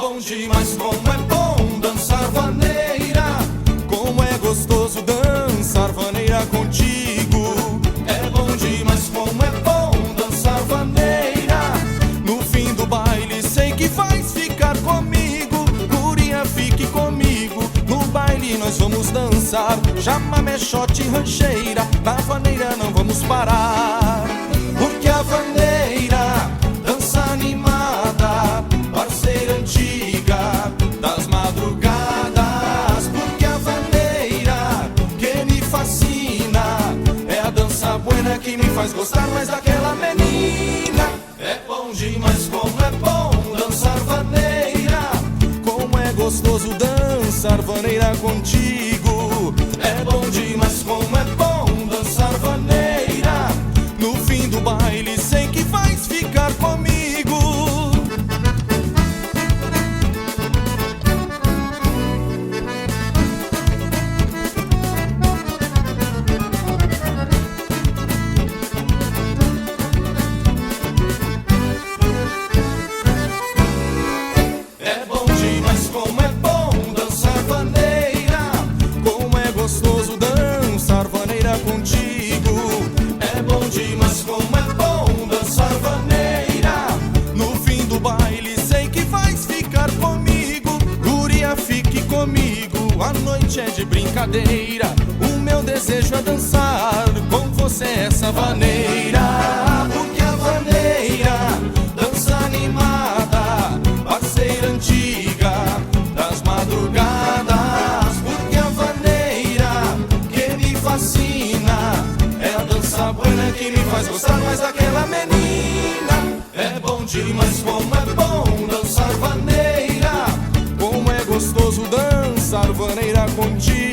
bom demais, como é bom dançar vaneira. Como é gostoso dançar vaneira contigo. É bom demais, como é bom dançar vaneira. No fim do baile sei que vais ficar comigo. Guria, fique comigo. No baile nós vamos dançar chamamé, shot, rancheira. Na vaneira não vamos parar, porque a vaneira, dança animada, parceira antiga das madrugadas. Porque a vaneira que me fascina é a dança buena que me faz gostar mais daquela menina. É bom demais, como é bom dançar vaneira. Como é gostoso dançar vaneira contigo. É bom demais, como é bom dançar vaneira. No fim do baile sei que vais ficar comigo. É bom demais, como é bom dançar vaneira. Como é gostoso dançar vaneira contigo. É bom demais, como é bom dançar vaneira. No fim do baile sei que vais ficar comigo. Guria, fique comigo, a noite é de brincadeira. O meu desejo é dançar com você essa vaneira. Porque a vaneira, dança animada, parceira antiga das madrugadas. Porque a vaneira que me fascina é a dança buena que me faz gostar mais daquela menina. É bom demais, como é bom dançar vaneira. Como é gostoso dançar vaneira contigo.